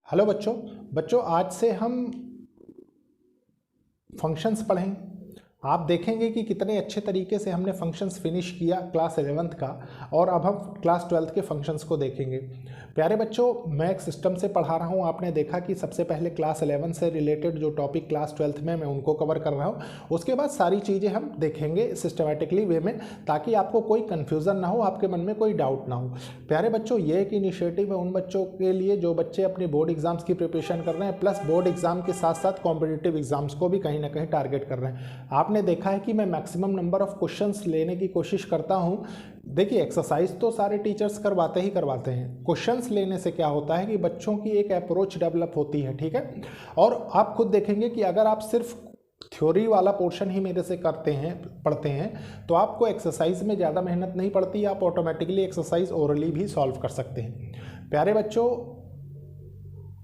Hello बच्चों बच्चों आज से हम फंक्शंस पढ़ेंगे। आप देखेंगे कि कितने अच्छे तरीके से हमने फंक्शंस फिनिश किया क्लास 11th का, और अब हम क्लास 12th के फंक्शंस को देखेंगे। प्यारे बच्चों, मैं एक सिस्टम से पढ़ा रहा हूँ। आपने देखा कि सबसे पहले क्लास 11 से रिलेटेड जो टॉपिक क्लास 12th में मैं उनको कवर कर रहा हूँ। उसके बाद सारी चीज़ें हम देखेंगे सिस्टमेटिकली वे में, ताकि आपको कोई कन्फ्यूज़न ना हो, आपके मन में कोई डाउट ना हो। प्यारे बच्चों, ये एक इनिशिएटिव है उन बच्चों के लिए जो बच्चे अपने बोर्ड एग्जाम्स की प्रिपरेशन कर रहे हैं, प्लस बोर्ड एग्जाम के साथ साथ कॉम्पिटिटिव एग्जाम्स को भी कहीं ना कहीं टारगेट कर रहे हैं। आपने देखा है कि मैं मैक्सिमम नंबर ऑफ क्वेश्चंस लेने की कोशिश करता हूं। देखिए, एक्सरसाइज तो सारे टीचर्स करवाते ही करवाते हैं। क्वेश्चंस लेने से क्या होता है कि बच्चों की एक अप्रोच डेवलप होती है, ठीक है। और आप खुद देखेंगे कि अगर आप सिर्फ थ्योरी वाला पोर्शन ही मेरे से करते हैं, पढ़ते हैं, तो आपको एक्सरसाइज में ज़्यादा मेहनत नहीं पड़ती, आप ऑटोमेटिकली एक्सरसाइज ओरली भी सॉल्व कर सकते हैं। प्यारे बच्चों,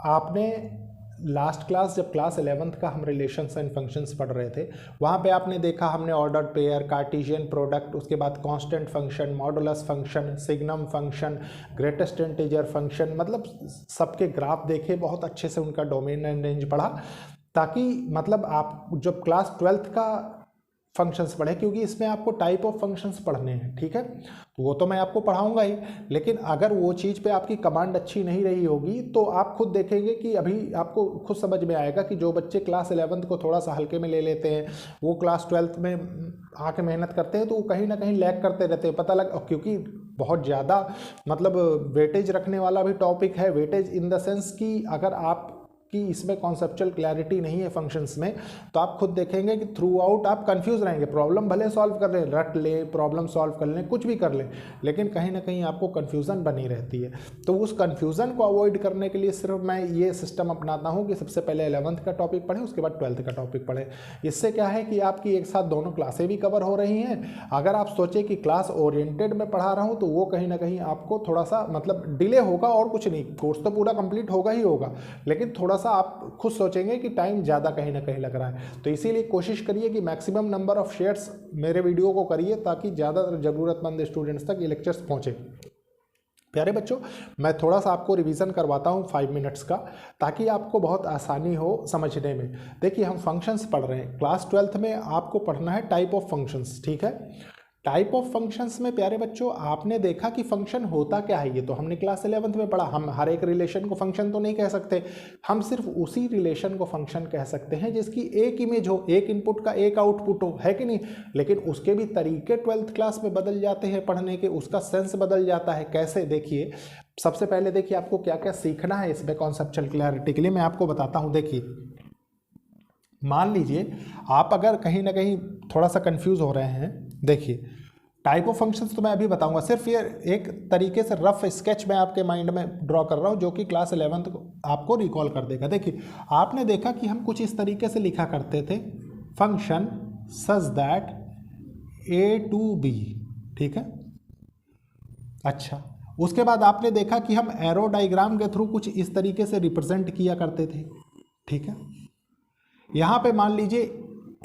आपने लास्ट क्लास जब क्लास 11th का हम रिलेशंस एंड फंक्शंस पढ़ रहे थे, वहाँ पे आपने देखा हमने ऑर्डर्ड पेयर, कार्टेशियन प्रोडक्ट, उसके बाद constant function, modulus function, signum function, greatest integer function, मतलब सबके ग्राफ देखे, बहुत अच्छे से उनका डोमेन एंड रेंज पढ़ा, ताकि मतलब आप जब क्लास 12th का फंक्शंस पढ़े, क्योंकि इसमें आपको टाइप ऑफ फंक्शंस पढ़ने हैं, ठीक है। तो वो तो मैं आपको पढ़ाऊंगा ही, लेकिन अगर वो चीज़ पे आपकी कमांड अच्छी नहीं रही होगी तो आप खुद देखेंगे कि अभी आपको खुद समझ में आएगा कि जो बच्चे क्लास 11th को थोड़ा सा हल्के में ले लेते हैं, वो क्लास 12th में आके मेहनत करते हैं तो वो कहीं ना कहीं लैग करते रहते हैं, पता लग, क्योंकि बहुत ज़्यादा मतलब वेटेज रखने वाला भी टॉपिक है। वेटेज इन द सेंस कि अगर आप कि इसमें कॉन्सेप्चुअल क्लैरिटी नहीं है फंक्शंस में, तो आप खुद देखेंगे कि थ्रू आउट आप कंफ्यूज रहेंगे। प्रॉब्लम भले सॉल्व कर लें, रट लें, प्रॉब्लम सॉल्व कर लें, कुछ भी कर लें, लेकिन कहीं ना कहीं आपको कंफ्यूजन बनी रहती है। तो उस कंफ्यूजन को अवॉइड करने के लिए सिर्फ मैं ये सिस्टम अपनाता हूँ कि सबसे पहले 11th का टॉपिक पढ़ें, उसके बाद 12th का टॉपिक पढ़ें। इससे क्या है कि आपकी एक साथ दोनों क्लासें भी कवर हो रही हैं। अगर आप सोचें कि क्लास ओरिएंटेड में पढ़ा रहा हूँ तो वो कहीं ना कहीं आपको थोड़ा सा मतलब डिले होगा, और कुछ नहीं, कोर्स तो पूरा कंप्लीट होगा ही होगा, लेकिन थोड़ा सा आप खुद सोचेंगे कि टाइम ज़्यादा कहीं ना कहीं लग रहा है। तो इसीलिए कोशिश करिए कि मैक्सिमम नंबर ऑफ शेयर्स मेरे वीडियो को करिए, ताकि ज़्यादातर ज़रूरतमंद स्टूडेंट्स तक ये लेक्चर्स पहुँचे। प्यारे बच्चों, मैं थोड़ा सा आपको रिवीजन करवाता हूँ 5 मिनट्स का, ताकि आपको बहुत आसानी हो समझने में। देखिए, हम फंक्शंस पढ़ रहे हैं। क्लास 12th में आपको पढ़ना है टाइप ऑफ फंक्शंस, ठीक है। टाइप ऑफ फंक्शंस में प्यारे बच्चों आपने देखा कि फंक्शन होता क्या है, ये तो हमने क्लास 11th में पढ़ा। हम हर एक रिलेशन को फंक्शन तो नहीं कह सकते, हम सिर्फ उसी रिलेशन को फंक्शन कह सकते हैं जिसकी एक इमेज हो, एक इनपुट का एक आउटपुट हो, है कि नहीं। लेकिन उसके भी तरीके 12th क्लास में बदल जाते हैं पढ़ने के, उसका सेंस बदल जाता है। कैसे, देखिए, सबसे पहले देखिए आपको क्या क्या सीखना है इसमें कॉन्सेप्चुअल क्लैरिटी के लिए, मैं आपको बताता हूँ। देखिए, मान लीजिए आप अगर कहीं ना कहीं थोड़ा सा कंफ्यूज हो रहे हैं, देखिए टाइप ऑफ फंक्शंस तो मैं अभी बताऊंगा, सिर्फ ये एक तरीके से रफ स्केच मैं आपके माइंड में ड्रॉ कर रहा हूँ, जो कि क्लास 11th को आपको रिकॉल कर देगा। देखिए, आपने देखा कि हम कुछ इस तरीके से लिखा करते थे, function such that A to B, ठीक है। अच्छा, उसके बाद आपने देखा कि हम एरो डायग्राम के थ्रू कुछ इस तरीके से रिप्रेजेंट किया करते थे, ठीक है। यहाँ पे मान लीजिए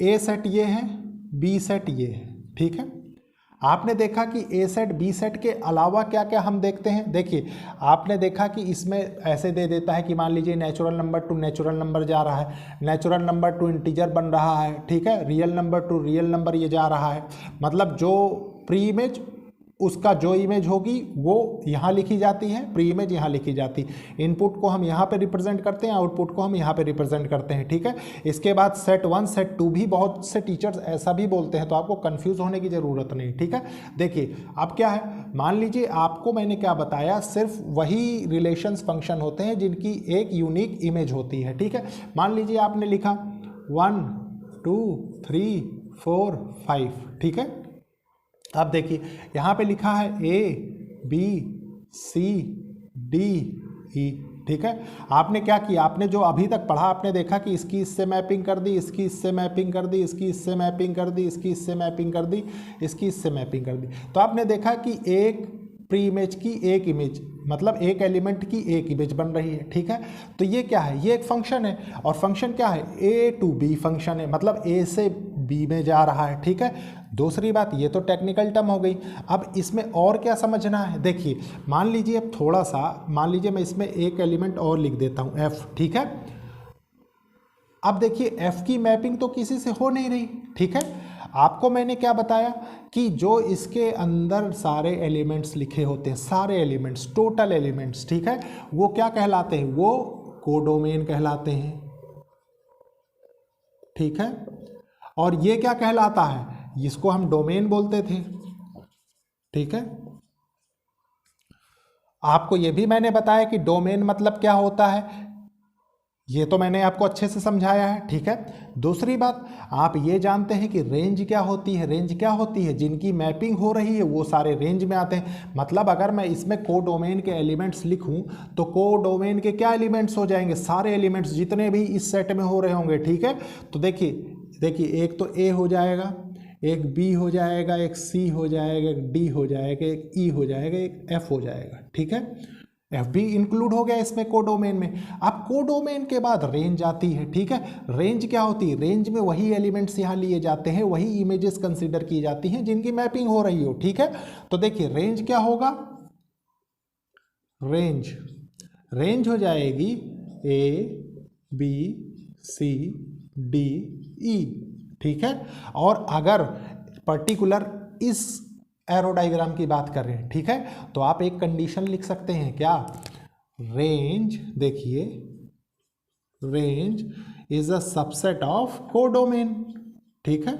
ए सेट ये है, बी सेट ये है, ठीक है। आपने देखा कि ए सेट बी सेट के अलावा क्या क्या हम देखते हैं। देखिए, आपने देखा कि इसमें ऐसे दे देता है कि मान लीजिए natural number two natural number जा रहा है, नेचुरल नंबर टू इंटीजर बन रहा है, ठीक है, real number two real number ये जा रहा है। मतलब जो प्री इमेज, उसका जो इमेज होगी वो यहाँ लिखी जाती है, प्री इमेज यहाँ लिखी जाती है। इनपुट को हम यहाँ पे रिप्रेजेंट करते हैं, आउटपुट को हम यहाँ पे रिप्रेजेंट करते हैं, ठीक है। इसके बाद सेट 1 सेट 2 भी बहुत से टीचर्स ऐसा भी बोलते हैं, तो आपको कंफ्यूज होने की ज़रूरत नहीं, ठीक है। देखिए, अब क्या है, मान लीजिए आपको मैंने क्या बताया, सिर्फ वही रिलेशंस फंक्शन होते हैं जिनकी एक यूनिक इमेज होती है, ठीक है। मान लीजिए आपने लिखा 1 2 3 4 5, ठीक है। अब देखिए यहाँ पे लिखा है A B C D E, ठीक है। आपने क्या किया, आपने जो अभी तक पढ़ा, आपने देखा कि इसकी इससे मैपिंग कर दी, इसकी इससे मैपिंग कर दी, इसकी इससे मैपिंग कर दी, इसकी इससे मैपिंग कर दी, इसकी इससे मैपिंग कर दी। तो आपने देखा कि एक प्री इमेज की एक इमेज, मतलब एक एलिमेंट की एक इमेज बन रही है, ठीक है। तो ये क्या है, ये एक फंक्शन है, और फंक्शन क्या है, A to B फंक्शन है, मतलब A से B में जा रहा है, ठीक है। दूसरी बात, ये तो टेक्निकल टर्म हो गई। अब इसमें और क्या समझना है, देखिए मान लीजिए अब थोड़ा सा, मान लीजिए मैं इसमें एक एलिमेंट और लिख देता हूँ f, ठीक है। अब देखिए f की मैपिंग तो किसी से हो नहीं रही, ठीक है। आपको मैंने क्या बताया कि जो इसके अंदर सारे एलिमेंट्स लिखे होते हैं, सारे एलिमेंट्स, टोटल एलिमेंट्स, ठीक है, वो क्या कहलाते हैं, वो कोडोमेन कहलाते हैं, ठीक है। और ये क्या कहलाता है, इसको हम डोमेन बोलते थे, ठीक है। आपको ये भी मैंने बताया कि डोमेन मतलब क्या होता है, ये तो मैंने आपको अच्छे से समझाया है, ठीक है। दूसरी बात, आप ये जानते हैं कि रेंज क्या होती है। रेंज क्या होती है, जिनकी मैपिंग हो रही है वो सारे रेंज में आते हैं। मतलब अगर मैं इसमें कोडोमेन के एलिमेंट्स लिखूं तो कोडोमेन के क्या एलिमेंट्स हो जाएंगे, सारे एलिमेंट्स जितने भी इस सेट में हो रहे होंगे, ठीक है। तो देखिए एक तो ए हो जाएगा, एक बी हो जाएगा, एक सी हो जाएगा, एक डी हो जाएगा, एक ई हो जाएगा, एक एफ हो जाएगा, ठीक है। एफ भी इंक्लूड हो गया इसमें कोडोमेन में। अब कोडोमेन के बाद रेंज आती है, ठीक है। रेंज क्या होती है, रेंज में वही एलिमेंट्स यहाँ लिए जाते हैं, वही इमेजेस कंसीडर की जाती हैं जिनकी मैपिंग हो रही हो, ठीक है। तो देखिए रेंज क्या होगा, रेंज हो जाएगी ए बी सी डी ई, ठीक है। और अगर पर्टिकुलर इस एरो डायग्राम की बात कर रहे हैं, ठीक है, तो आप एक कंडीशन लिख सकते हैं, क्या, रेंज, देखिए range is a subset of codomain, ठीक है,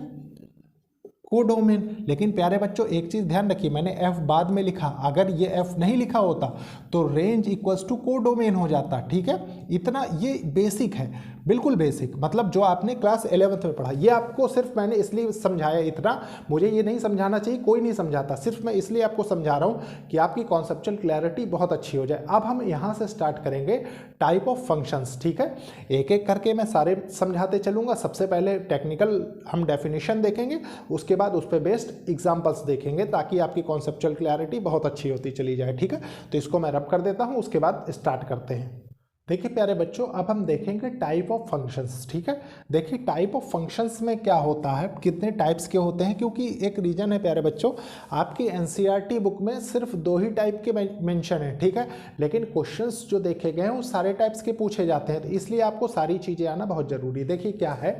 कोडोमेन। लेकिन प्यारे बच्चों एक चीज ध्यान रखिए, मैंने एफ बाद में लिखा, अगर ये एफ नहीं लिखा होता तो रेंज इक्वल्स टू कोडोमेन हो जाता, ठीक है। इतना ये बेसिक है, बिल्कुल बेसिक, मतलब जो आपने क्लास 11th में पढ़ा। ये आपको सिर्फ मैंने इसलिए समझाया इतना, मुझे ये नहीं समझाना चाहिए, कोई नहीं समझाता, सिर्फ मैं इसलिए आपको समझा रहा हूँ कि आपकी कॉन्सेप्चुअल क्लैरिटी बहुत अच्छी हो जाए। अब हम यहाँ से स्टार्ट करेंगे टाइप ऑफ फंक्शंस, ठीक है। एक एक करके मैं सारे समझाते चलूँगा। सबसे पहले टेक्निकल हम डेफिनेशन देखेंगे, उसके बाद उस पर बेस्ड एग्जाम्पल्स देखेंगे, ताकि आपकी कॉन्सेप्चुअल क्लैरिटी बहुत अच्छी होती चली जाए, ठीक है। तो इसको मैं रब कर देता हूँ, उसके बाद स्टार्ट करते हैं। देखिए प्यारे बच्चों, अब हम देखेंगे टाइप ऑफ फंक्शंस, ठीक है। देखिए टाइप ऑफ फंक्शंस में क्या होता है, कितने टाइप्स के होते हैं, क्योंकि एक रीजन है प्यारे बच्चों, आपकी एनसीईआरटी बुक में सिर्फ 2 ही टाइप के मेंशन है, ठीक है। लेकिन क्वेश्चंस जो देखे गए हैं वो सारे टाइप्स के पूछे जाते हैं, तो इसलिए आपको सारी चीज़ें आना बहुत ज़रूरी है। देखिए क्या है,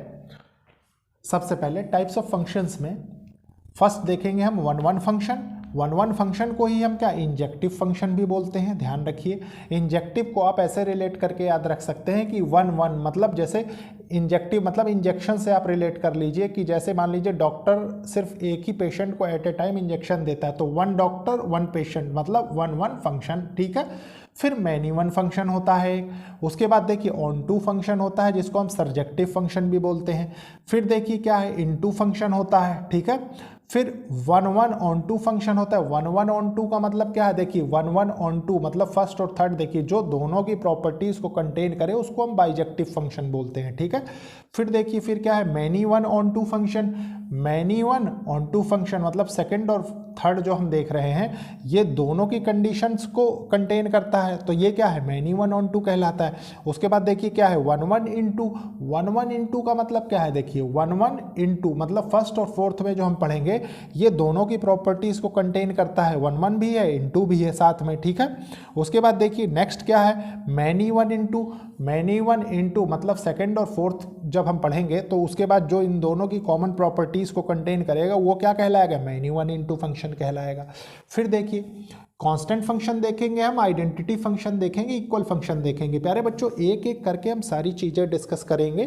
सबसे पहले टाइप्स ऑफ फंक्शंस में फर्स्ट देखेंगे हम वन वन फंक्शन को ही हम क्या इंजेक्टिव फंक्शन भी बोलते हैं। ध्यान रखिए, इंजेक्टिव को आप ऐसे रिलेट करके याद रख सकते हैं कि वन मतलब जैसे इंजेक्टिव मतलब इंजेक्शन से आप रिलेट कर लीजिए कि जैसे मान लीजिए डॉक्टर सिर्फ एक ही पेशेंट को एट ए टाइम इंजेक्शन देता है, तो वन डॉक्टर वन पेशेंट मतलब वन फंक्शन, ठीक है। फिर मैनी वन फंक्शन होता है। उसके बाद देखिए ऑन टू फंक्शन होता है, जिसको हम सर्जेक्टिव फंक्शन भी बोलते हैं। फिर देखिए क्या है, इन टू फंक्शन होता है, ठीक है। फिर वन ऑन टू फंक्शन होता है। वन ऑन टू का मतलब क्या है, देखिए वन ऑन टू मतलब फर्स्ट और थर्ड, देखिए जो दोनों की प्रॉपर्टीज को कंटेन करे उसको हम बाइजेक्टिव फंक्शन बोलते हैं, ठीक है। फिर देखिए फिर क्या है, many one onto function. Many one onto function मतलब सेकंड और थर्ड जो हम देख रहे हैं ये दोनों की कंडीशंस को कंटेन करता है, तो ये क्या है, मैनी वन ऑन टू कहलाता है। उसके बाद देखिए क्या है, वन इनटू का मतलब क्या है, देखिए वन इनटू मतलब फर्स्ट और फोर्थ में जो हम पढ़ेंगे ये दोनों की प्रॉपर्टीज को कंटेन करता है, वन भी है इनटू भी है साथ में, ठीक है। उसके बाद देखिए नेक्स्ट क्या है, मैनी वन इनटू मतलब सेकंड और फोर्थ जब हम पढ़ेंगे तो उसके बाद जो इन दोनों की कॉमन प्रॉपर्टीज को कंटेन करेगा वो क्या कहलाएगा, मैनी वन इनटू फंक्शन कहलाएगा। फिर देखिए कांस्टेंट फंक्शन देखेंगे हम, आइडेंटिटी फंक्शन देखेंगे, इक्वल फंक्शन देखेंगे। प्यारे बच्चों एक एक करके हम सारी चीज़ें डिस्कस करेंगे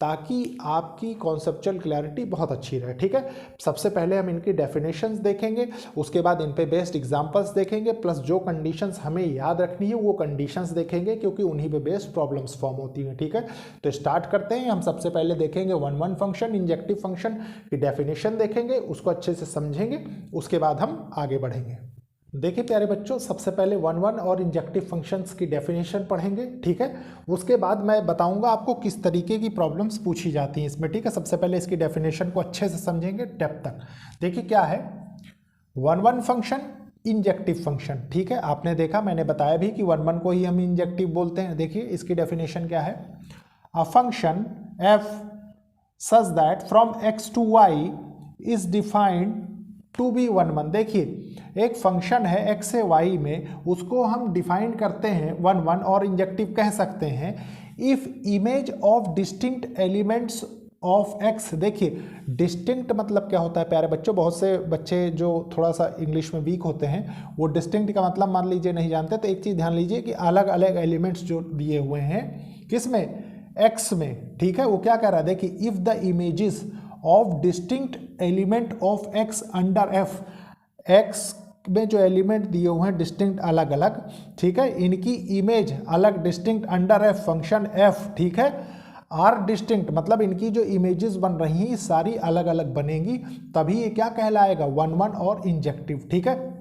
ताकि आपकी कॉन्सेप्चुअल क्लैरिटी बहुत अच्छी रहे, ठीक है। सबसे पहले हम इनकी डेफिनेशंस देखेंगे, उसके बाद इन पे बेस्ड एग्जांपल्स देखेंगे, प्लस जो कंडीशंस हमें याद रखनी है वो कंडीशंस देखेंगे, क्योंकि उन्हीं पे बेस्ड प्रॉब्लम्स फॉर्म होती हैं, ठीक है। तो स्टार्ट करते हैं। हम सबसे पहले देखेंगे वन फंक्शन, इंजेक्टिव फंक्शन की डेफिनेशन देखेंगे, उसको अच्छे से समझेंगे, उसके बाद हम आगे बढ़ेंगे। देखिए प्यारे बच्चों, सबसे पहले वन और इंजेक्टिव फंक्शंस की डेफिनेशन पढ़ेंगे, ठीक है। उसके बाद मैं बताऊंगा आपको किस तरीके की प्रॉब्लम्स पूछी जाती हैं इसमें, ठीक है। सबसे पहले इसकी डेफिनेशन को अच्छे से समझेंगे डेप्थ तक। देखिए क्या है वन फंक्शन, इंजेक्टिव फंक्शन, ठीक है। आपने देखा, मैंने बताया भी कि वन को ही हम इंजेक्टिव बोलते हैं। देखिए इसकी डेफिनेशन क्या है, a function f such that from x to y is defined to be 1 1। देखिए एक फंक्शन है एक्स से वाई में, उसको हम डिफाइन करते हैं 1 1 और इंजेक्टिव कह सकते हैं if image of distinct elements of x. देखिए डिस्टिंक्ट मतलब क्या होता है प्यारे बच्चों, बहुत से बच्चे जो थोड़ा सा इंग्लिश में वीक होते हैं वो डिस्टिंक्ट का मतलब मान लीजिए नहीं जानते। तो एक चीज़ ध्यान लीजिए कि अलग अलग एलिमेंट्स जो दिए हुए हैं किस में, एक्स में, ठीक है। वो क्या कह रहा है, देखिए if the images of distinct element of x under F, x में जो एलिमेंट दिए हुए हैं डिस्टिंक्ट अलग अलग, ठीक है, इनकी इमेज अलग distinct under F function F, ठीक है, आर डिस्टिंक्ट मतलब इनकी जो इमेजेस बन रही हैं सारी अलग अलग बनेंगी, तभी ये क्या कहलाएगा 1 1 और इंजेक्टिव, ठीक है।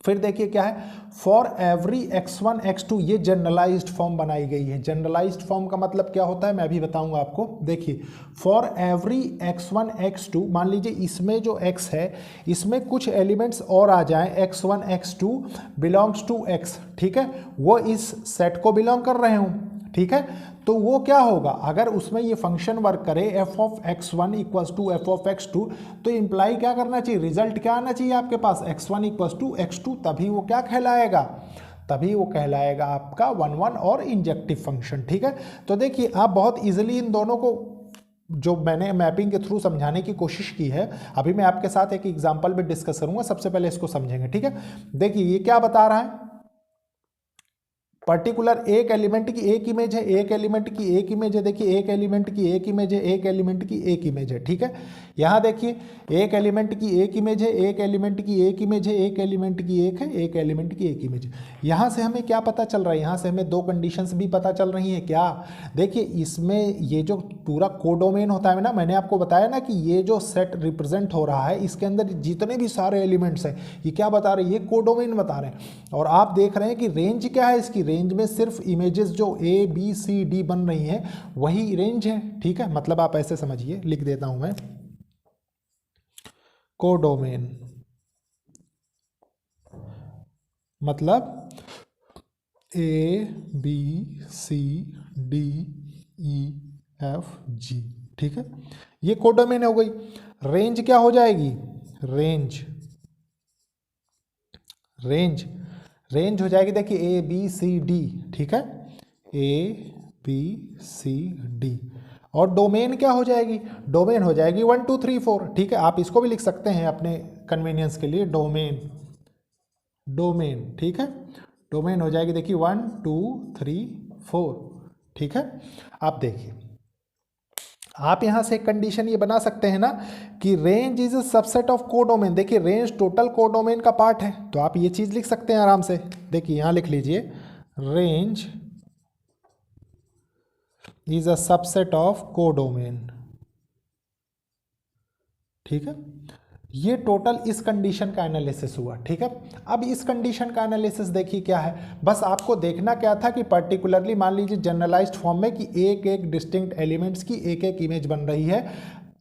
फिर देखिए क्या है, फॉर एवरी x1 x2, ये जनरलाइज्ड फॉर्म बनाई गई है। जनरलाइज्ड फॉर्म का मतलब क्या होता है मैं भी बताऊंगा आपको। देखिए फॉर एवरी x1 x2, मान लीजिए इसमें जो x है इसमें कुछ एलिमेंट्स और आ जाएं x1 x2 belongs to x, ठीक है, वो इस सेट को बिलोंग कर रहे हूं, ठीक है, तो वो क्या होगा अगर उसमें ये फंक्शन वर्क करे f of x1 equals to f of x2, तो इंप्लाई क्या करना चाहिए, रिजल्ट क्या आना चाहिए आपके पास x1 इक्वल्स टू x2, तभी वो क्या कहलाएगा, तभी वो कहलाएगा आपका 1 1 और इंजेक्टिव फंक्शन, ठीक है। तो देखिए आप बहुत इजीली इन दोनों को जो मैंने मैपिंग के थ्रू समझाने की कोशिश की है, अभी मैं आपके साथ एक एग्जांपल भी डिस्कस करूंगा। सबसे पहले इसको समझेंगे, ठीक है। देखिए ये क्या बता रहा है, पर्टिकुलर एक एलिमेंट की एक इमेज है, एक एलिमेंट की एक इमेज है। देखिए एक एलिमेंट की एक इमेज है, एक एलिमेंट की एक इमेज है, ठीक है। यहाँ देखिए एक एलिमेंट की एक इमेज है, एक एलिमेंट की एक इमेज है, एक एलिमेंट की एक है, एक एलिमेंट की एक इमेज है। यहाँ से हमें क्या पता चल रहा है, यहाँ से हमें दो कंडीशंस भी पता चल रही हैं। क्या, देखिए इसमें ये जो पूरा कोडोमेन होता है ना, मैंने आपको बताया ना कि ये जो सेट रिप्रेजेंट हो रहा है इसके अंदर जितने भी सारे एलिमेंट्स हैं ये क्या बता रहे हैं, ये कोडोमेन बता रहे हैं। और आप देख रहे हैं कि रेंज क्या है इसकी, रेंज में सिर्फ इमेजेस जो ए बी सी डी बन रही हैं वही रेंज है, ठीक है। मतलब आप ऐसे समझिए, लिख देता हूं मैं, कोडोमेन मतलब A B C D E F G, ठीक है, ये कोडोमेन हो गई। रेंज क्या हो जाएगी, रेंज रेंज रेंज हो जाएगी, देखिए ए बी सी डी, ठीक है, ए बी सी डी। और डोमेन क्या हो जाएगी, डोमेन हो जाएगी 1 2 3 4, ठीक है। आप इसको भी लिख सकते हैं अपने कन्वीनियंस के लिए, डोमेन, डोमेन, ठीक है, डोमेन हो जाएगी देखिए 1 2 3 4, ठीक है। आप देखिए आप यहां से एक कंडीशन ये बना सकते हैं ना कि range is a subset of codomain. देखिए रेंज टोटल कोडोमेन का पार्ट है, तो आप ये चीज लिख सकते हैं आराम से। देखिए यहां लिख लीजिए, range is a subset of codomain, ठीक है। ये टोटल इस कंडीशन का एनालिसिस हुआ, ठीक है। अब इस कंडीशन का एनालिसिस देखिए क्या है, बस आपको देखना क्या था कि पर्टिकुलरली मान लीजिए जनरलाइज्ड फॉर्म में कि एक एक डिस्टिंक्ट एलिमेंट्स की एक एक इमेज बन रही है,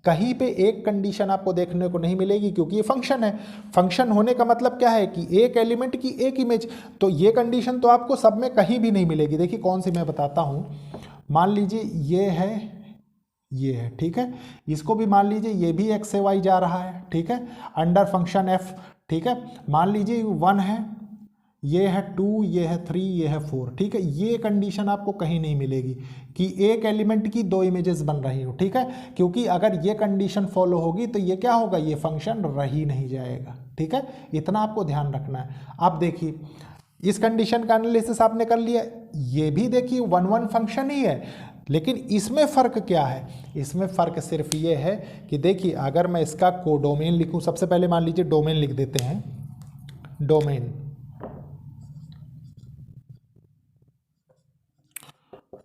कहीं पे एक कंडीशन आपको देखने को नहीं मिलेगी क्योंकि ये फंक्शन है। फंक्शन होने का मतलब क्या है कि एक एलिमेंट की एक इमेज, तो ये कंडीशन तो आपको सब में कहीं भी नहीं मिलेगी। देखिए कौन सी मैं बताता हूँ, मान लीजिए ये है, ये है, ठीक है, इसको भी मान लीजिए ये भी एक्स से वाई जा रहा है, ठीक है, अंडर फंक्शन एफ, ठीक है। मान लीजिए 1 है, ये है 2, ये है 3, ये है 4, ठीक है। ये कंडीशन आपको कहीं नहीं मिलेगी कि एक एलिमेंट की दो इमेजेस बन रही हो, ठीक है, क्योंकि अगर ये कंडीशन फॉलो होगी तो ये क्या होगा, ये फंक्शन रह ही नहीं जाएगा, ठीक है। इतना आपको ध्यान रखना है। आप देखिए इस कंडीशन का एनालिसिस आपने कर लिया, ये भी देखिए 1 1 फंक्शन ही है, लेकिन इसमें फ़र्क क्या है, इसमें फ़र्क सिर्फ ये है कि देखिए अगर मैं इसका कोडोमेन लिखूं, सबसे पहले मान लीजिए डोमेन लिख देते हैं, डोमेन,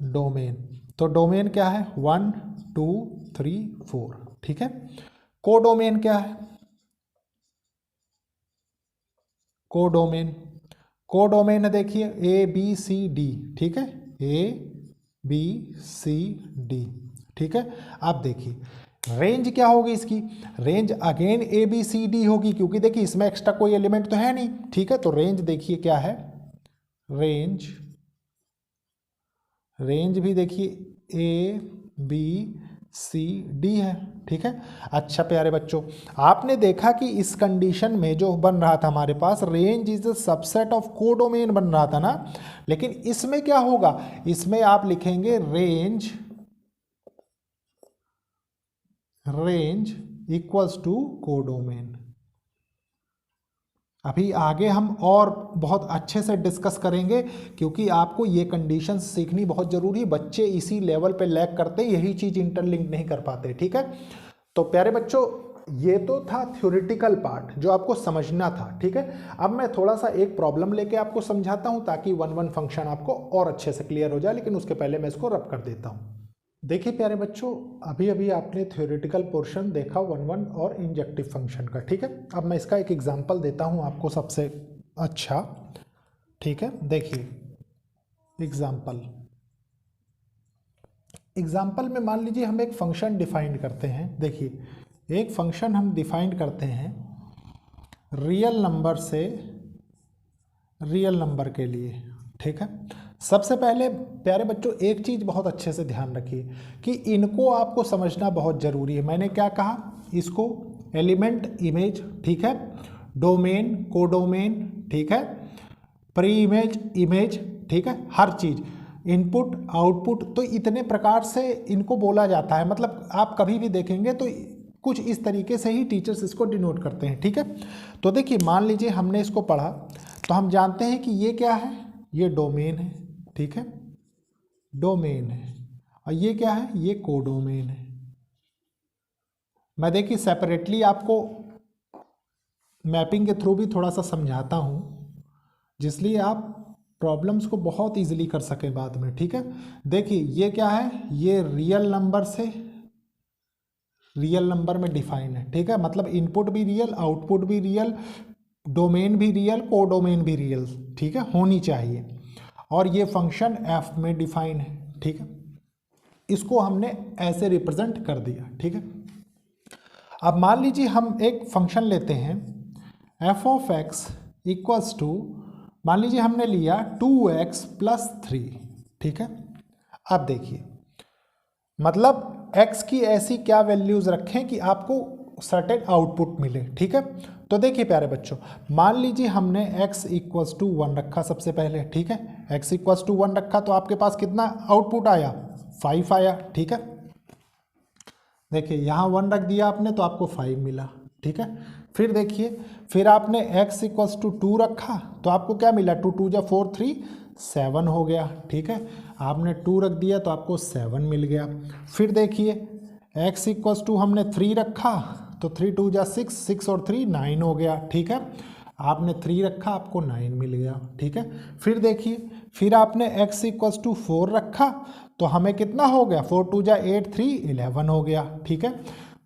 डोमेन, तो डोमेन क्या है 1 2 3 4, ठीक है। कोडोमेन क्या है, कोडोमेन, कोडोमेन है देखिए ए बी सी डी, ठीक है, ए बी सी डी, ठीक है। आप देखिए रेंज क्या होगी इसकी, range again A B C D होगी क्योंकि देखिए इसमें एक्स्ट्रा कोई एलिमेंट तो है नहीं, ठीक है। तो रेंज देखिए क्या है, रेंज, रेंज भी देखिए ए बी सी डी है। ठीक है। अच्छा प्यारे बच्चों, आपने देखा कि इस कंडीशन में जो बन रहा था हमारे पास range is a subset of codomain बन रहा था ना, लेकिन इसमें क्या होगा, इसमें आप लिखेंगे रेंज इक्वल्स टू कोडोमेन। अभी आगे हम और बहुत अच्छे से डिस्कस करेंगे, क्योंकि आपको ये कंडीशंस सीखनी बहुत ज़रूरी है। बच्चे इसी लेवल पे लैग करते, यही चीज़ इंटरलिंक नहीं कर पाते। ठीक है। तो प्यारे बच्चों, ये तो था थ्योरेटिकल पार्ट जो आपको समझना था। ठीक है। अब मैं थोड़ा सा एक प्रॉब्लम लेके आपको समझाता हूँ ताकि वन वन फंक्शन आपको और अच्छे से क्लियर हो जाए, लेकिन उसके पहले मैं इसको रब कर देता हूँ। देखिए प्यारे बच्चों, अभी अभी आपने थ्योरेटिकल पोर्शन देखा वन वन और इंजेक्टिव फंक्शन का। ठीक है। अब मैं इसका एक एग्जांपल देता हूं आपको सबसे अच्छा। ठीक है। देखिए एग्जांपल में मान लीजिए हम एक फंक्शन डिफाइन करते हैं। देखिए एक फंक्शन हम डिफाइन करते हैं रियल नंबर से रियल नंबर के लिए। ठीक है। सबसे पहले प्यारे बच्चों एक चीज़ बहुत अच्छे से ध्यान रखिए कि इनको आपको समझना बहुत ज़रूरी है। मैंने क्या कहा, इसको एलिमेंट इमेज, ठीक है, डोमेन कोडोमेन, ठीक है, प्री इमेज इमेज, ठीक है, हर चीज़ इनपुट आउटपुट, तो इतने प्रकार से इनको बोला जाता है। मतलब आप कभी भी देखेंगे तो कुछ इस तरीके से ही टीचर्स इसको डिनोट करते हैं। ठीक है। तो देखिए मान लीजिए हमने इसको पढ़ा तो हम जानते हैं कि ये क्या है, ये डोमेन है। ठीक है, डोमेन है। और ये क्या है, ये कोडोमेन है। मैं देखिए सेपरेटली आपको मैपिंग के थ्रू भी थोड़ा सा समझाता हूँ, जिसलिए आप प्रॉब्लम्स को बहुत इजीली कर सकें बाद में। ठीक है। देखिए ये क्या है, ये रियल नंबर से रियल नंबर में डिफाइन है। ठीक है। मतलब इनपुट भी रियल, आउटपुट भी रियल, डोमेन भी रियल, कोडोमेन भी रियल, ठीक है, होनी चाहिए। और ये फंक्शन एफ में डिफाइन है। ठीक है। इसको हमने ऐसे रिप्रेजेंट कर दिया। ठीक है। अब मान लीजिए हम एक फंक्शन लेते हैं f of x equals to, मान लीजिए हमने लिया 2x + 3। ठीक है। अब देखिए मतलब x की ऐसी क्या वैल्यूज रखें कि आपको सर्टेन आउटपुट मिले। ठीक है। तो देखिए प्यारे बच्चों, मान लीजिए हमने x इक्वल्स टू 1 रखा सबसे पहले। ठीक है। x इक्वल्स टू 1 रखा तो आपके पास कितना आउटपुट आया, 5 आया। ठीक है। देखिए यहाँ 1 रख दिया आपने तो आपको 5 मिला। ठीक है। फिर देखिए, फिर आपने x इक्वल्स टू 2 रखा तो आपको क्या मिला, 2 2 जा 4 3 7 हो गया। ठीक है। आपने 2 रख दिया तो आपको 7 मिल गया। फिर देखिए x इक्वल्स टू हमने 3 रखा तो 3 2 जा 6 6 और 3 9 हो गया। ठीक है। आपने 3 रखा आपको 9 मिल गया। ठीक है। फिर देखिए, फिर आपने x इक्वल्स टू 4 रखा तो हमें कितना हो गया, 4 2 जा 8 3 11 हो गया। ठीक है।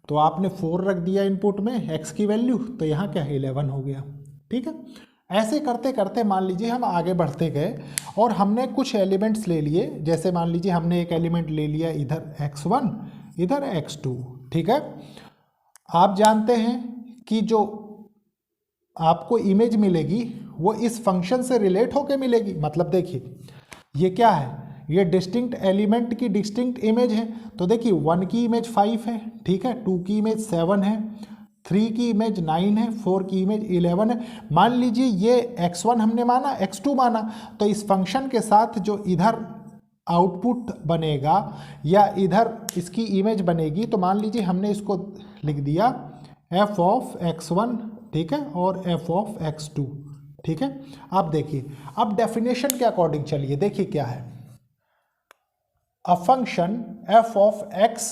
तो आपने 4 रख दिया इनपुट में x की वैल्यू, तो यहाँ क्या 11 हो गया। ठीक है। ऐसे करते करते मान लीजिए हम आगे बढ़ते गए और हमने कुछ एलिमेंट्स ले लिए। जैसे मान लीजिए हमने एक एलिमेंट ले लिया इधर x1 इधर x2। ठीक है। आप जानते हैं कि जो आपको इमेज मिलेगी वो इस फंक्शन से रिलेट होकर मिलेगी। मतलब देखिए ये क्या है, ये डिस्टिंक्ट एलिमेंट की डिस्टिंक्ट इमेज है। तो देखिए 1 की इमेज 5 है। ठीक है। 2 की इमेज 7 है, 3 की इमेज 9 है, 4 की इमेज 11 है। मान लीजिए ये x1 हमने माना, x2 माना, तो इस फंक्शन के साथ जो इधर आउटपुट बनेगा या इधर इसकी इमेज बनेगी, तो मान लीजिए हमने इसको लिख दिया f ऑफ x1। ठीक है। और f ऑफ x2। ठीक है। अब देखिए, अब डेफिनेशन के अकॉर्डिंग चलिए, देखिए क्या है, a function f of x,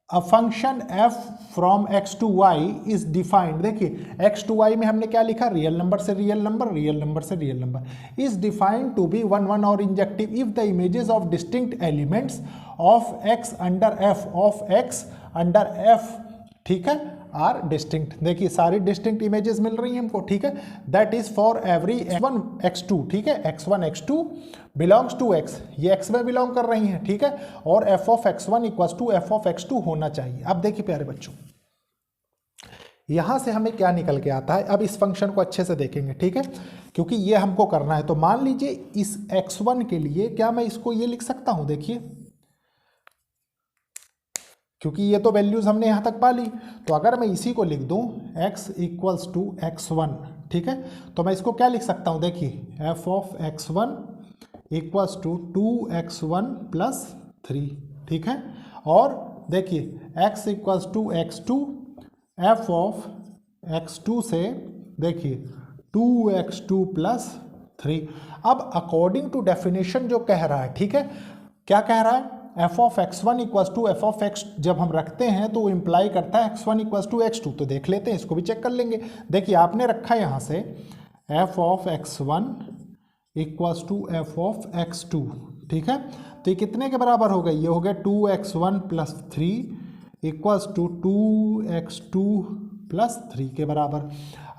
a function f from x to y is defined। देखिए x to y में हमने क्या लिखा, रियल नंबर से रियल नंबर, रियल नंबर से real number, is defined to be 1 1 or injective if the images of distinct elements of x under f of x under f, ठीक है, are distinct. देखिए सारी डिस्टिंक्ट इमेजेस मिल रही हैं हमको। ठीक है। That is for every x1 x2। ठीक है। x1 x2 belongs to x, ये x में बिलोंग कर रही हैं। ठीक है। और f of x1 equals to f of x2 होना चाहिए। अब देखिए प्यारे बच्चों, यहां से हमें क्या निकल के आता है, अब इस फंक्शन को अच्छे से देखेंगे। ठीक है। क्योंकि ये हमको करना है। तो मान लीजिए इस x1 के लिए क्या मैं इसको ये लिख सकता हूं, देखिए क्योंकि ये तो वैल्यूज़ हमने यहाँ तक पा ली। तो अगर मैं इसी को लिख दूँ x इक्वल्स टू x1, ठीक है, तो मैं इसको क्या लिख सकता हूँ, देखिए f of x1 equals to 2x1 plus 3, ठीक है। और देखिए x equals to x2, f of x2 से देखिए 2x2 प्लस 3। अब अकॉर्डिंग टू डेफिनेशन जो कह रहा है, ठीक है, क्या कह रहा है, f of x1 equals to f of x जब हम रखते हैं तो वो इम्प्लाई करता है x1 इक्वल्स टू x2। तो देख लेते हैं, इसको भी चेक कर लेंगे। देखिए आपने रखा है यहाँ से f of x1 equals to f of x2, ठीक है। तो ये कितने के बराबर हो गई, ये हो गया 2x1 plus 3 equals to 2x2 plus 3 के बराबर।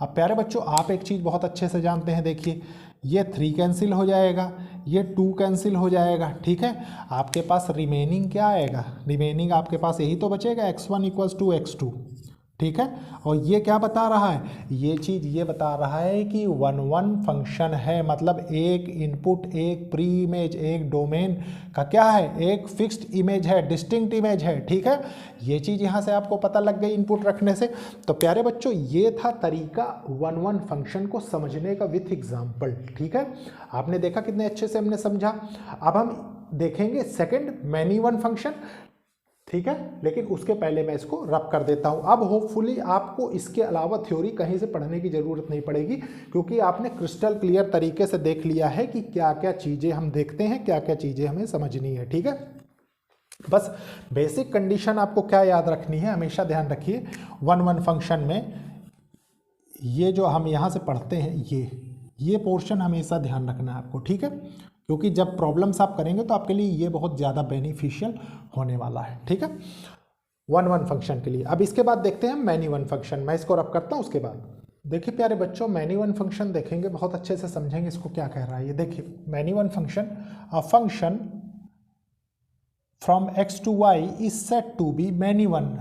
अब प्यारे बच्चों आप एक चीज़ बहुत अच्छे से जानते हैं, देखिए ये 3 कैंसिल हो जाएगा, ये 2 कैंसिल हो जाएगा, ठीक है। आपके पास रिमेनिंग क्या आएगा, रिमेनिंग आपके पास यही तो बचेगा x1 इक्वल्स टू x2, ठीक है। और ये क्या बता रहा है, ये चीज़ ये बता रहा है कि 1-1 फंक्शन है, मतलब एक इनपुट, एक प्री इमेज, एक डोमेन का क्या है, एक फिक्स्ड इमेज है, डिस्टिंक्ट इमेज है, ठीक है। ये चीज़ यहाँ से आपको पता लग गई इनपुट रखने से। तो प्यारे बच्चों ये था तरीका 1-1 फंक्शन को समझने का विथ एग्जाम्पल, ठीक है। आपने देखा कितने अच्छे से हमने समझा। अब हम देखेंगे सेकेंड मैनी वन फंक्शन, ठीक है, लेकिन उसके पहले मैं इसको रब कर देता हूं। अब होपफुली आपको इसके अलावा थ्योरी कहीं से पढ़ने की ज़रूरत नहीं पड़ेगी, क्योंकि आपने क्रिस्टल क्लियर तरीके से देख लिया है कि क्या क्या चीज़ें हम देखते हैं, क्या क्या चीज़ें हमें समझनी है, ठीक है। बस बेसिक कंडीशन आपको क्या याद रखनी है, हमेशा ध्यान रखिए 1-1 फंक्शन में ये जो हम यहाँ से पढ़ते हैं ये पोर्शन हमेशा ध्यान रखना है आपको, ठीक है, क्योंकि जब प्रॉब्लम्स आप करेंगे तो आपके लिए ये बहुत ज़्यादा बेनिफिशियल होने वाला है, ठीक है, 1-1 फंक्शन के लिए। अब इसके बाद देखते हैं मैनी वन फंक्शन। मैं इसको रब करता हूँ उसके बाद। देखिए प्यारे बच्चों मैनी वन फंक्शन देखेंगे, बहुत अच्छे से समझेंगे इसको क्या कह रहा है। ये देखिए many one function, a function from x to y is set to be many one.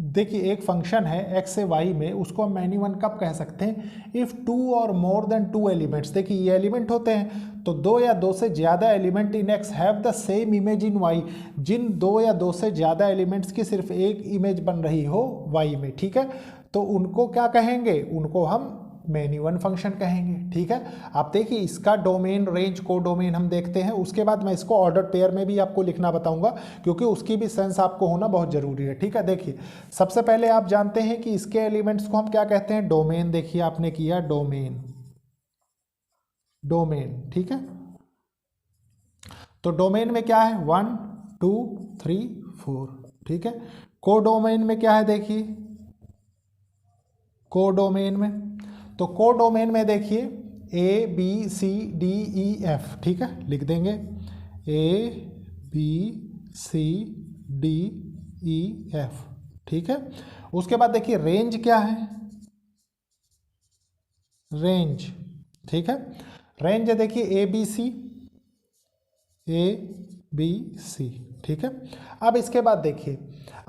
देखिए एक फंक्शन है x से y में, उसको हम मैनी वन कब कह सकते हैं, if 2 or more than 2 elements, देखिए ये एलिमेंट होते हैं, तो 2 या 2 से ज़्यादा element in x have the same image in y, जिन 2 या 2 से ज़्यादा एलिमेंट्स की सिर्फ एक इमेज बन रही हो y में, ठीक है, तो उनको क्या कहेंगे, उनको हम मैनी वन फंक्शन कहेंगे, ठीक है। आप देखिए इसका डोमेन, रेंज, को डोमेन हम देखते हैं, उसके बाद मैं इसको ऑर्डर पेयर में भी आपको लिखना बताऊंगा, क्योंकि उसकी भी सेंस आपको होना बहुत ज़रूरी है, ठीक है। देखिए सबसे पहले आप जानते हैं कि इसके एलिमेंट्स को हम क्या कहते हैं, डोमेन। देखिए आपने किया डोमेन, डोमेन, ठीक है। तो डोमेन में क्या है 1 2 3 4, ठीक है। को डोमेन में क्या है, देखिए को डोमेन में, तो को डोमेन में देखिए A B C D E F, ठीक है, लिख देंगे A B C D E F, ठीक है। उसके बाद देखिए रेंज क्या है, रेंज, ठीक है, रेंज देखिए A B C, ठीक है। अब इसके बाद देखिए,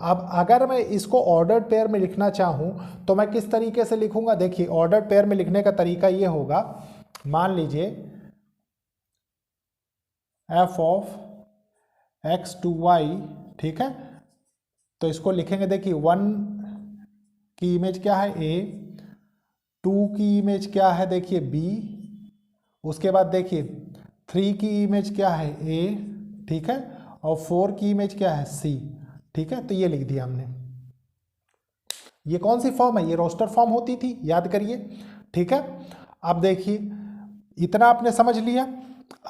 अब अगर मैं इसको ऑर्डर्ड पेयर में लिखना चाहूँ तो मैं किस तरीके से लिखूंगा। देखिए ऑर्डर्ड पेयर में लिखने का तरीका ये होगा, मान लीजिए f of x to y, ठीक है, तो इसको लिखेंगे, देखिए 1 की इमेज क्या है A, 2 की इमेज क्या है देखिए B, उसके बाद देखिए 3 की इमेज क्या है A, ठीक है, और 4 की इमेज क्या है C, ठीक है। तो ये लिख दिया हमने। ये कौन सी फॉर्म है, ये रोस्टर फॉर्म होती थी, याद करिए, ठीक है। अब देखिए इतना आपने समझ लिया।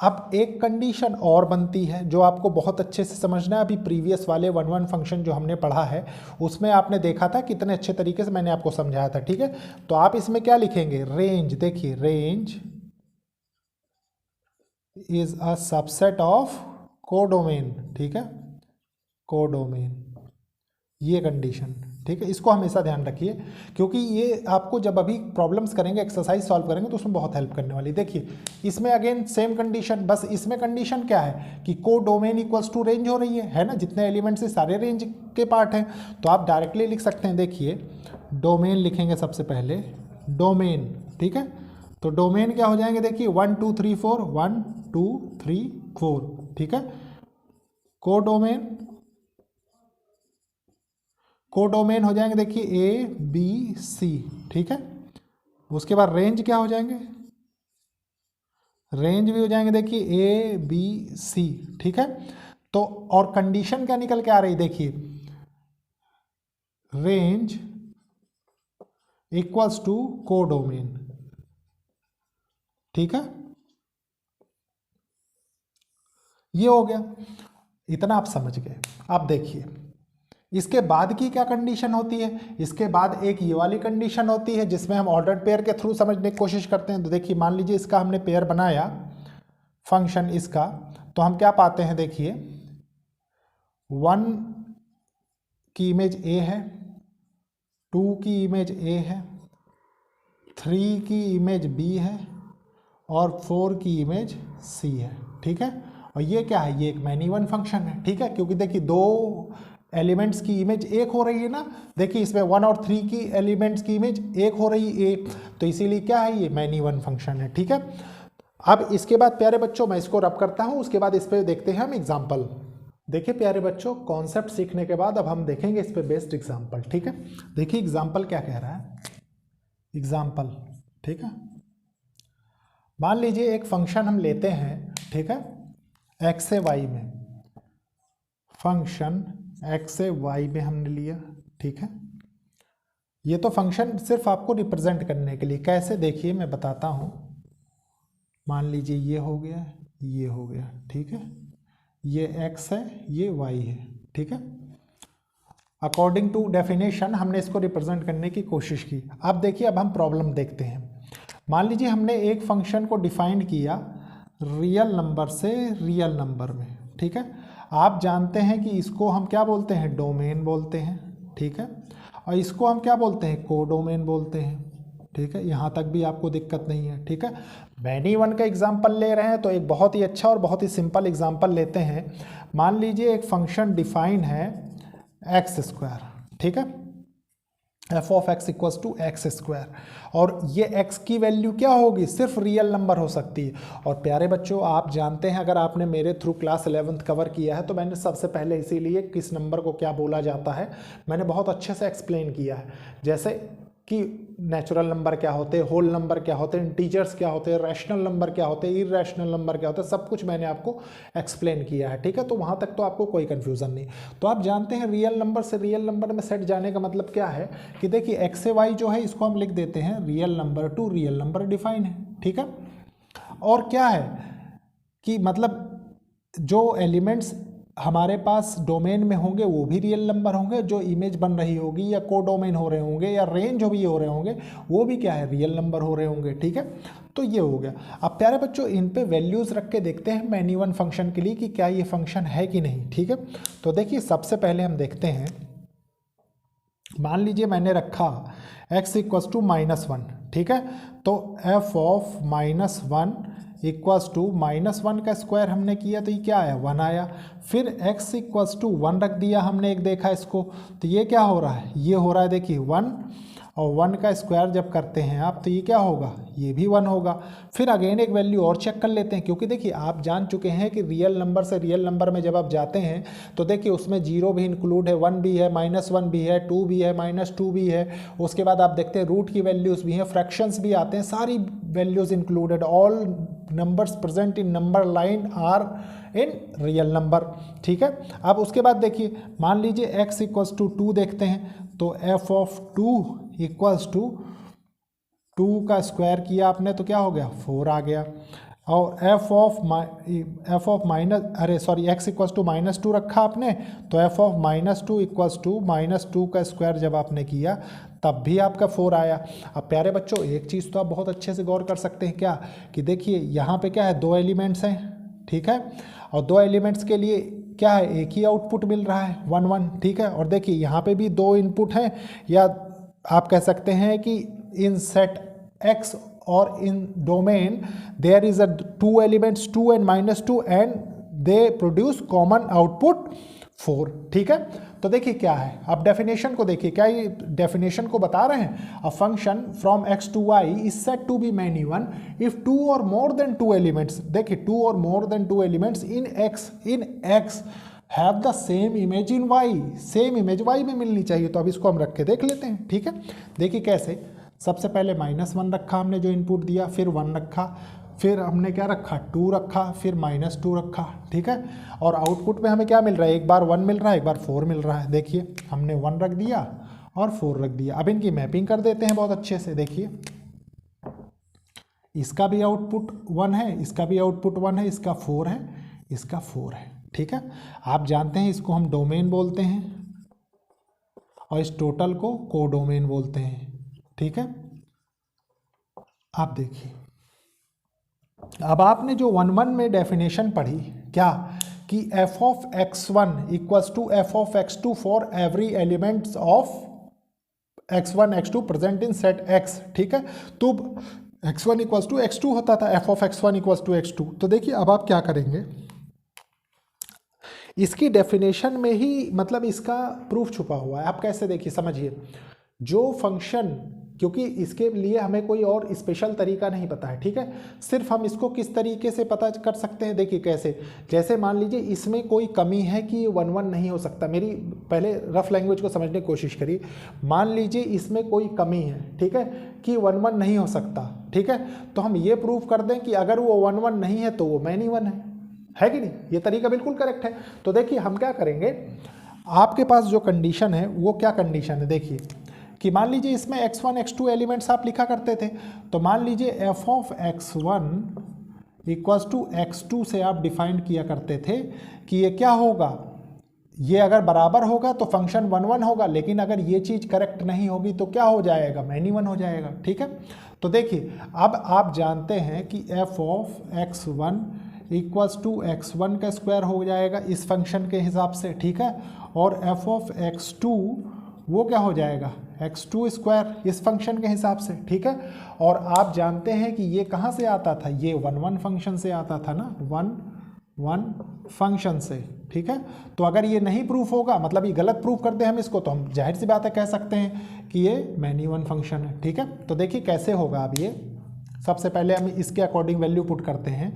अब एक कंडीशन और बनती है जो आपको बहुत अच्छे से समझना है। अभी प्रीवियस वाले 1-1 फंक्शन जो हमने पढ़ा है उसमें आपने देखा था कितने अच्छे तरीके से मैंने आपको समझाया था, ठीक है। तो आप इसमें क्या लिखेंगे, रेंज, देखिए range is a subset of codomain, ठीक है, कोडोमेन, ये कंडीशन, ठीक है। इसको हमेशा ध्यान रखिए, क्योंकि ये आपको जब अभी प्रॉब्लम्स करेंगे, एक्सरसाइज सॉल्व करेंगे तो उसमें बहुत हेल्प करने वाली। देखिए इसमें अगेन सेम कंडीशन, बस इसमें कंडीशन क्या है कि को डोमेन इक्वल्स टू रेंज हो रही है ना, जितने एलिमेंट्स है सारे रेंज के पार्ट हैं। तो आप डायरेक्टली लिख सकते हैं, देखिए डोमेन लिखेंगे सबसे पहले, डोमेन, ठीक है। तो डोमेन क्या हो जाएंगे, देखिए 1 2 3 4, 1 2 3 4, ठीक है। को डोमेन कोडोमेन हो जाएंगे देखिए ए बी सी, ठीक है। उसके बाद रेंज क्या हो जाएंगे, रेंज भी हो जाएंगे देखिए ए बी सी, ठीक है। तो और कंडीशन क्या निकल के आ रही देखिए, रेंज इक्वल्स टू कोडोमेन, ठीक है। ये हो गया, इतना आप समझ गए। अब देखिए इसके बाद की क्या कंडीशन होती है, इसके बाद एक ये वाली कंडीशन होती है जिसमें हम ऑर्डर्ड पेयर के थ्रू समझने की कोशिश करते हैं। तो देखिए मान लीजिए इसका हमने पेयर बनाया फंक्शन इसका, तो हम क्या पाते हैं देखिए 1 की इमेज ए है, 2 की इमेज ए है, 3 की इमेज बी है और 4 की इमेज सी है, ठीक है। और ये क्या है, ये एक मैनी वन फंक्शन है, ठीक है, क्योंकि देखिए दो एलिमेंट्स की इमेज एक हो रही है ना, देखिए इसमें 1 और 3 की एलिमेंट्स की इमेज एक हो रही है, तो इसीलिए क्या है, ये मैनी वन फंक्शन है, ठीक है। अब इसके बाद प्यारे बच्चों मैं इसको रब करता हूँ, उसके बाद इस पर देखते हैं हम एग्जाम्पल। देखिए प्यारे बच्चों, कॉन्सेप्ट सीखने के बाद अब हम देखेंगे इस पे बेस्ड एग्जाम्पल, ठीक है। देखिए एग्जाम्पल क्या कह रहा है, एग्जाम्पल, ठीक है। मान लीजिए एक फंक्शन हम लेते हैं, ठीक है, एक्स से वाई में, फंक्शन एक्स से वाई में हमने लिया, ठीक है। ये तो फंक्शन सिर्फ आपको रिप्रेजेंट करने के लिए, कैसे देखिए मैं बताता हूँ। मान लीजिए ये हो गया, ये हो गया, ठीक है, ये x है, ये y है, ठीक है। अकॉर्डिंग टू डेफिनेशन हमने इसको रिप्रेजेंट करने की कोशिश की। अब देखिए अब हम प्रॉब्लम देखते हैं। मान लीजिए हमने एक फंक्शन को डिफाइन किया रियल नंबर से रियल नंबर में, ठीक है। आप जानते हैं कि इसको हम क्या बोलते हैं, डोमेन बोलते हैं, ठीक है, और इसको हम क्या बोलते हैं, कोडोमेन बोलते हैं, ठीक है। यहाँ तक भी आपको दिक्कत नहीं है, ठीक है। मैनी वन का एग्जाम्पल ले रहे हैं तो एक बहुत ही अच्छा और बहुत ही सिंपल एग्जाम्पल लेते हैं। मान लीजिए एक फंक्शन डिफाइन है एक्स स्क्वायर, ठीक है, f of x equals to x square, और ये एक्स की वैल्यू क्या होगी, सिर्फ रियल नंबर हो सकती है। और प्यारे बच्चों आप जानते हैं, अगर आपने मेरे थ्रू क्लास 11th कवर किया है तो मैंने सबसे पहले इसीलिए किस नंबर को क्या बोला जाता है मैंने बहुत अच्छे से एक्सप्लेन किया है। जैसे कि नेचुरल नंबर क्या होते हैं, होल नंबर क्या होते हैं, इंटीजर्स क्या होते हैं, रैशनल नंबर क्या होते हैं, इरैशनल नंबर क्या होते हैं, सब कुछ मैंने आपको एक्सप्लेन किया है, ठीक है। तो वहाँ तक तो आपको कोई कन्फ्यूज़न नहीं। तो आप जानते हैं रियल नंबर से रियल नंबर में सेट जाने का मतलब क्या है कि देखिए एक्स से वाई जो है इसको हम लिख देते हैं real number two real number define है, ठीक है। और क्या है कि मतलब जो एलिमेंट्स हमारे पास डोमेन में होंगे वो भी रियल नंबर होंगे, जो इमेज बन रही होगी या कोडोमेन हो रहे होंगे या रेंज भी हो रहे होंगे वो भी क्या है, रियल नंबर हो रहे होंगे, ठीक है। तो ये हो गया। अब प्यारे बच्चों इन पे वैल्यूज़ रख के देखते हैं मैनी वन फंक्शन के लिए कि क्या ये फंक्शन है कि नहीं, ठीक है। तो देखिए सबसे पहले हम देखते हैं, मान लीजिए मैंने रखा x इक्वल्स टू -1, ठीक है। तो f ऑफ -1 इक्वल्स टू -1 का स्क्वायर हमने किया तो ये क्या आया, 1 आया। फिर x इक्वल्स टू 1 रख दिया हमने, एक देखा इसको, तो ये क्या हो रहा है, ये हो रहा है देखिए 1, और 1 का स्क्वायर जब करते हैं आप तो ये क्या होगा, ये भी 1 होगा। फिर अगेन एक वैल्यू और चेक कर लेते हैं, क्योंकि देखिए आप जान चुके हैं कि रियल नंबर से रियल नंबर में जब आप जाते हैं तो देखिए उसमें 0 भी इंक्लूड है, 1 भी है, -1 भी है, 2 भी है, -2 भी है। उसके बाद आप देखते हैं रूट की वैल्यूज़ भी हैं, फ्रैक्शंस भी आते हैं, सारी values included, all numbers present in number line are in real number, ठीक है। अब उसके बाद देखिए मान लीजिए x इक्वल्स टू 2 देखते हैं, तो f ऑफ 2 इक्वल्स टू 2 का स्क्वायर किया आपने तो क्या हो गया, 4 आ गया। और f of minus x equals to -2 रखा आपने, तो f ऑफ -2 इक्वल्स टू -2 का स्क्वायर जब आपने किया तब भी आपका 4 आया। अब प्यारे बच्चों एक चीज़ तो आप बहुत अच्छे से गौर कर सकते हैं क्या, कि देखिए यहाँ पे क्या है, 2 एलिमेंट्स हैं, ठीक है, और 2 एलिमेंट्स के लिए क्या है, एक ही आउटपुट मिल रहा है 1 1, ठीक है। और देखिए यहाँ पे भी 2 इनपुट हैं, या आप कह सकते हैं कि इन सेट x और in domain there is a 2 elements 2 and -2 and they produce common output 4, ठीक है। तो देखिए क्या है, अब डेफिनेशन को देखिए, क्या ये डेफिनेशन को बता रहे हैं, a function from x to y is set to be many one if 2 or more than 2 elements, देखिए 2 or more than 2 elements in x have the same image in y, same image y में मिलनी चाहिए। तो अब इसको हम रख के देख लेते हैं, ठीक है। देखिए कैसे, सबसे पहले -1 रखा हमने जो इनपुट दिया, फिर 1 रखा, फिर हमने क्या रखा 2 रखा, फिर -2 रखा, ठीक है। और आउटपुट में हमें क्या मिल रहा है, एक बार 1 मिल रहा है, एक बार 4 मिल रहा है। देखिए हमने 1 रख दिया और 4 रख दिया। अब इनकी मैपिंग कर देते हैं बहुत अच्छे से। देखिए इसका भी आउटपुट 1 है, इसका भी आउटपुट 1 है, इसका 4 है, इसका 4 है, ठीक है। आप जानते हैं इसको हम डोमेन बोलते हैं और इस टोटल को कोडोमेन बोलते हैं, ठीक है। आप देखिए, अब आपने जो 1-1 में डेफिनेशन पढ़ी क्या, कि f of x1 equals to f of x2 for every elements of x1 x2 present in set x, ठीक है। तो x1 इक्वल्स टू x2 होता था, f of x1 equals to x2। तो देखिए अब आप क्या करेंगे, इसकी डेफिनेशन में ही मतलब इसका प्रूफ छुपा हुआ है। आप कैसे, देखिए समझिए, जो फंक्शन, क्योंकि इसके लिए हमें कोई और स्पेशल तरीका नहीं पता है, ठीक है। सिर्फ हम इसको किस तरीके से पता कर सकते हैं, देखिए कैसे, जैसे मान लीजिए इसमें कोई कमी है कि 1-1 नहीं हो सकता। मेरी पहले रफ लैंग्वेज को समझने की कोशिश करिए। मान लीजिए इसमें कोई कमी है, ठीक है, कि 1-1 नहीं हो सकता, ठीक है। तो हम ये प्रूफ कर दें कि अगर वो 1-1 नहीं है तो वो मैनी 1 है कि नहीं। ये तरीका बिल्कुल करेक्ट है। तो देखिए हम क्या करेंगे, आपके पास जो कंडीशन है वो क्या कंडीशन है, देखिए कि मान लीजिए इसमें x1 x2 एलिमेंट्स आप लिखा करते थे। तो मान लीजिए f of x1 equals to x2 से आप डिफाइन किया करते थे कि ये क्या होगा, ये अगर बराबर होगा तो फंक्शन 1-1 होगा, लेकिन अगर ये चीज़ करेक्ट नहीं होगी तो क्या हो जाएगा, मैनी 1 हो जाएगा, ठीक है। तो देखिए अब आप जानते हैं कि f of x1 equals to x1 का स्क्वायर हो जाएगा इस फंक्शन के हिसाब से, ठीक है। और f ऑफ x2 वो क्या हो जाएगा, x2 स्क्वायर इस फंक्शन के हिसाब से, ठीक है। और आप जानते हैं कि ये कहाँ से आता था, ये 1-1 फंक्शन से आता था ना, 1-1 फंक्शन से, ठीक है। तो अगर ये नहीं प्रूफ होगा, मतलब ये गलत प्रूफ करते हैं हम इसको, तो हम जाहिर सी बात है कह सकते हैं कि ये मैनी 1 फंक्शन है, ठीक है। तो देखिए कैसे होगा। अब ये सबसे पहले हम इसके अकॉर्डिंग वैल्यू पुट करते हैं,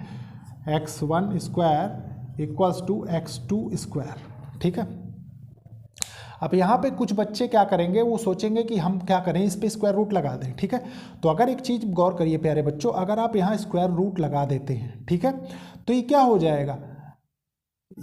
x1 square equals to x2 square, ठीक है। अब यहाँ पे कुछ बच्चे क्या करेंगे, वो सोचेंगे कि हम क्या करें, इस पे स्क्वायर रूट लगा दें, ठीक है। तो अगर एक चीज़ गौर करिए प्यारे बच्चों, अगर आप यहाँ स्क्वायर रूट लगा देते हैं, ठीक है, तो ये क्या हो जाएगा,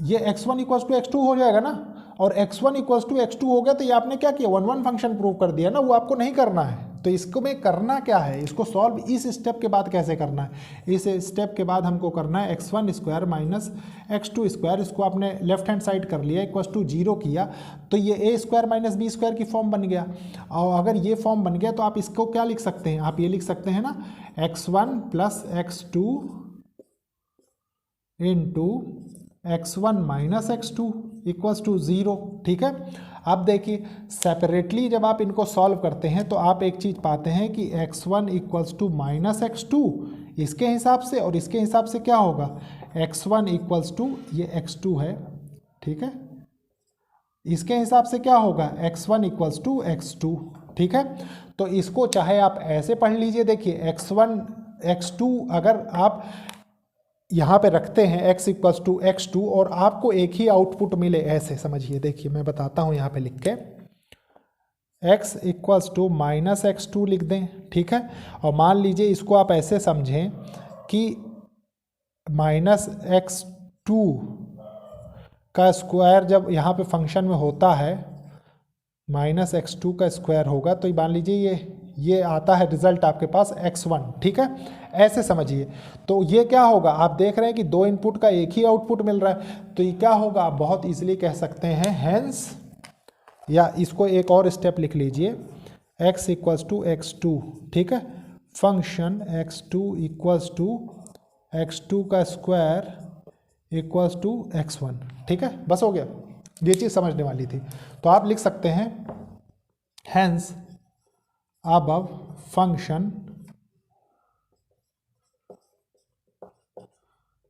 ये x1 इक्वल्स टू x2 हो जाएगा ना। और x1 इक्वल्स टू x2 हो गया तो ये आपने क्या किया, 1-1 फंक्शन प्रूव कर दिया ना, वो आपको नहीं करना है। तो इसको में करना क्या है, इसको सॉल्व इस स्टेप के बाद कैसे करना है, इस स्टेप के बाद हमको करना है x1 square minus x2 square, इसको आपने लेफ्ट हैंड साइड कर लिया, इक्वल्स टू 0 किया, तो ये a square minus b square की फॉर्म बन गया। और अगर ये फॉर्म बन गया तो आप इसको क्या लिख सकते हैं, आप ये लिख सकते हैं ना, x1 plus x2 into x1 minus x2 equals to 0, ठीक है। अब देखिए सेपरेटली जब आप इनको सॉल्व करते हैं तो आप एक चीज़ पाते हैं कि x1 equals to minus x2 इसके हिसाब से, और इसके हिसाब से क्या होगा, x1 इक्वल्स टू ये x2 है, ठीक है, इसके हिसाब से क्या होगा, x1 इक्वल्स टू x2, ठीक है। तो इसको चाहे आप ऐसे पढ़ लीजिए, देखिए x1 x2 अगर आप यहाँ पे रखते हैं x इक्वल्स टू x2 और आपको एक ही आउटपुट मिले, ऐसे समझिए, देखिए मैं बताता हूँ यहाँ पे लिख के, x equals to minus x2 लिख दें, ठीक है। और मान लीजिए इसको आप ऐसे समझें कि माइनस x2 का स्क्वायर जब यहाँ पे फंक्शन में होता है, माइनस x2 का स्क्वायर होगा, तो मान लीजिए ये आता है रिजल्ट आपके पास x1, ठीक है, ऐसे समझिए। तो ये क्या होगा, आप देख रहे हैं कि दो इनपुट का एक ही आउटपुट मिल रहा है, तो ये क्या होगा, आप बहुत इजीली कह सकते हैं हैंस, या इसको एक और स्टेप लिख लीजिए, x इक्वल्स टू x2, ठीक है, function x2 equals to x2 का स्क्वायर इक्वल्स टू x1, ठीक है। बस हो गया, ये चीज़ समझने वाली थी। तो आप लिख सकते हैं hence above function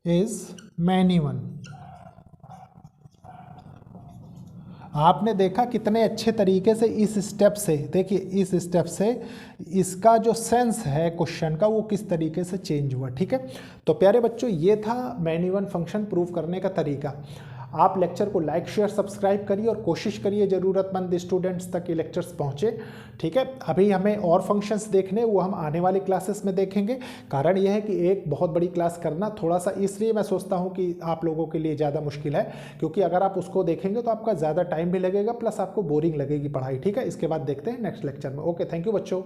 is many 1। आपने देखा कितने अच्छे तरीके से इस स्टेप से, देखिए इस स्टेप से इसका जो सेंस है क्वेश्चन का वो किस तरीके से चेंज हुआ, ठीक है। तो प्यारे बच्चों ये था मैनी 1 फंक्शन प्रूव करने का तरीका। आप लेक्चर को लाइक शेयर सब्सक्राइब करिए और कोशिश करिए ज़रूरतमंद स्टूडेंट्स तक ये लेक्चर्स पहुँचे। ठीक है, अभी हमें और फंक्शंस देखने, वो हम आने वाली क्लासेस में देखेंगे। कारण यह है कि एक बहुत बड़ी क्लास करना थोड़ा सा, इसलिए मैं सोचता हूँ कि आप लोगों के लिए ज़्यादा मुश्किल है, क्योंकि अगर आप उसको देखेंगे तो आपका ज़्यादा टाइम भी लगेगा, प्लस आपको बोरिंग लगेगी पढ़ाई। ठीक है, इसके बाद देखते हैं नेक्स्ट लेक्चर में। ओके, थैंक यू बच्चों।